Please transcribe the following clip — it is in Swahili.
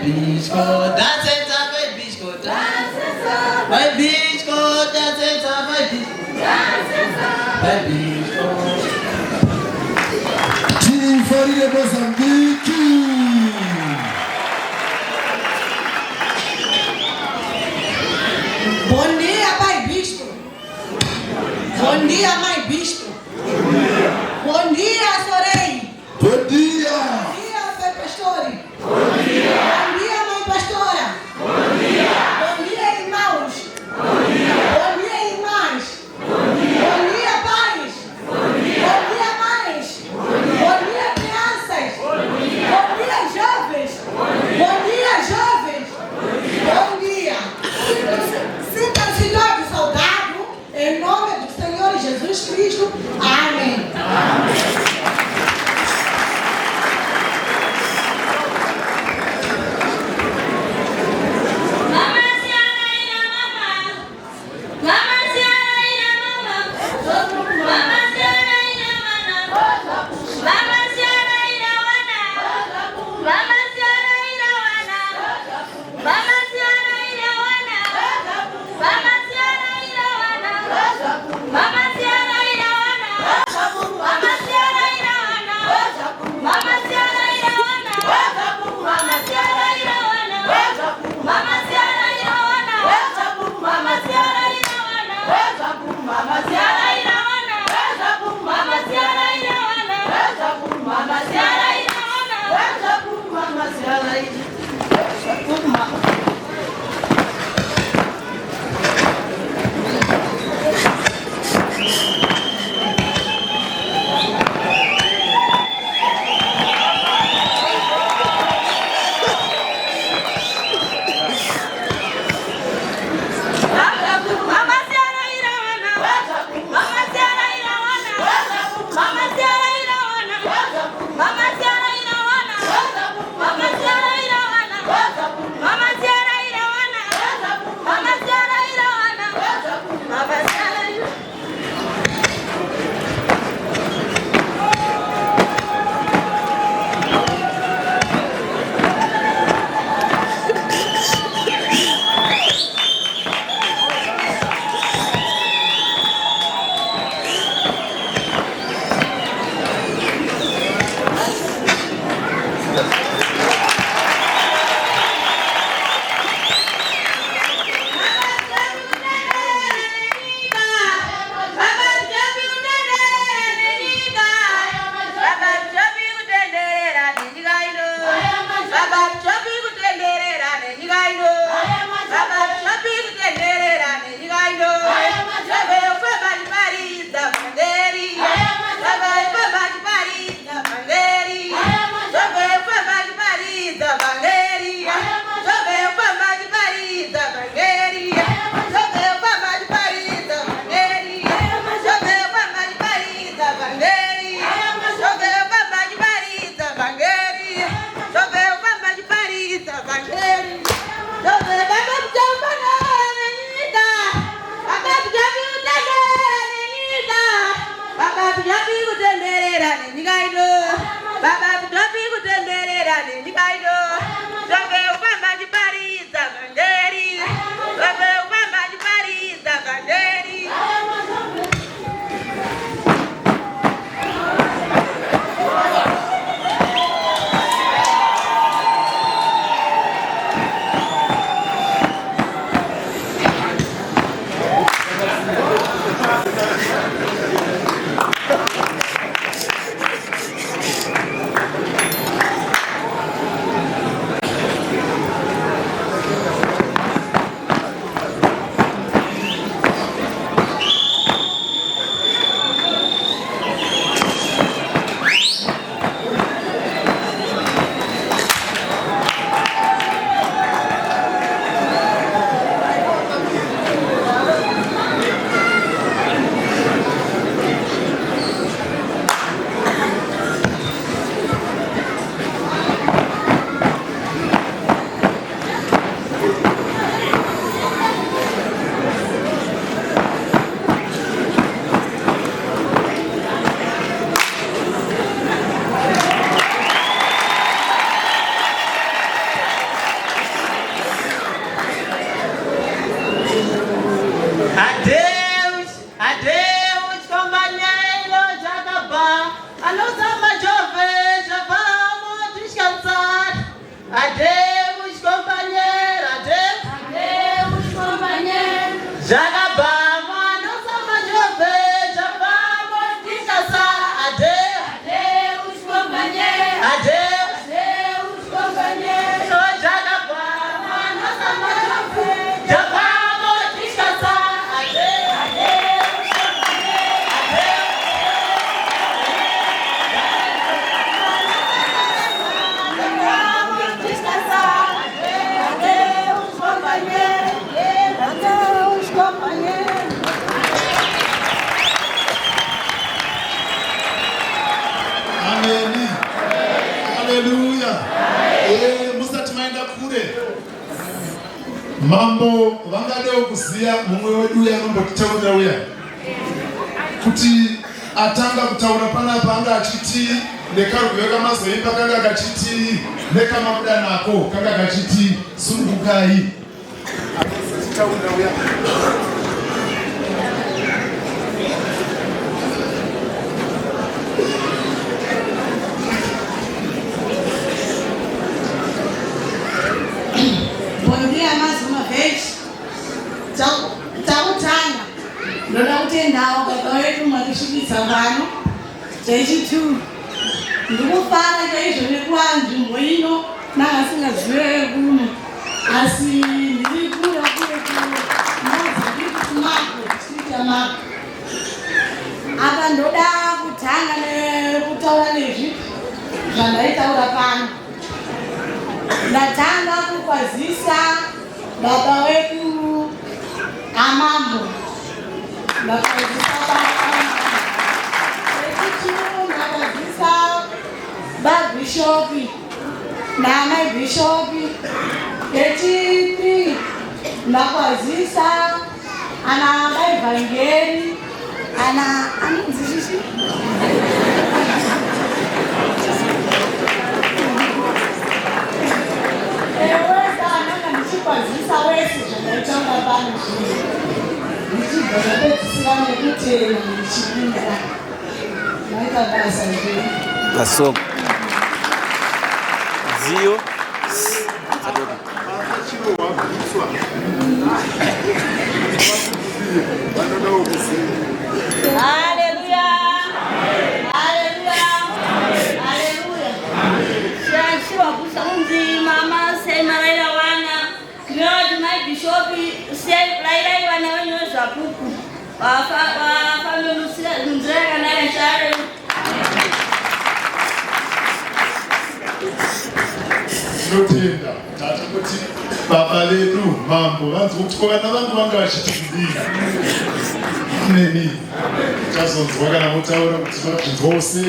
Bisco, dança, vai bisco, dança, vai bisco, dança, vai bisco, dança, vai bisco. Faria Mozambique. Bom dia, pai bispo. Bom dia, mãe bispo. Bom dia, Sorei. Bom dia. Bom dia, pai pastor. Bom dia. Bom dia, mãe pastora. Bom dia. Bom dia, irmãos. Bom dia. Bom dia, irmãs. Bom dia. Bom dia, pais. Bom dia. Bom dia, mães. Bom dia, crianças. Bom dia. Bom dia, jovens. Bom dia, jovens. Bom dia. Sintam-se todos saudados em nome do Senhor Jesus Cristo. Amém. Amém. Adeus, companheiro, já acabar. A nossa jovem já vamos descansar. Adeus, companheiro, adeus. Adeus, companheiro. Já acabamos, a nossa jovem já vamos descansar. Adeus. Adeus, companheiro. Adeus. Adeus, companheiro. Já acabamos, a nossa jovem já vamos descansar. Adeus. Adeus, companheiro. Vamos descansar. Adeus, companheiro. Adeus, companheiro. Amen. Hallelujah. Musati maenda kure. Mambo vangade kuziya mumwe wedu yanombotitaurira uya. Kuti atanga kutaura panapa anga achiti nekarugwiro kamazoimba kanga kachiti nekamabuda nako kanga kachiti sungukai. Akasachitaurira uya. Bom dia mais uma vez. Tautana. Ndoda kutendawo baba wetu mwakishikisa pano. Chechitu. Ndikufara chaizvo nekuwa nzvimbo ino nangasingazive kuno. Asi ndiri kura kure Mozambique Choir. Apa ndoda kutanga nekutaura nezvipi zvandaitaura pano. Ndatanga kukwazisa baba wetu amambo. Ndakwazisa baba ndakwazisa babhishopi namabhishopi. Echipi ndakwazisa ana vaevhangeri ana anonzizishi ndichikwazisa wese zvandaitonga pano zvino ndichibva zvapedzisira nekutema ndichipinda maita basa zvino Passou. Zio. Haleluya. Haleluya. Haleluya. Shanshi wakusa unzima masai maraira wana nyoti maibhishopi sei rairai wana wenyewe zvapuku wafambemusira nzira yakanaka share. Tinotenda tata kuti baba vedu mambo vanzi kuti kana vanhu vanga vachitikumbira ameni tazonzwa kana mutaura kuti vakuzvose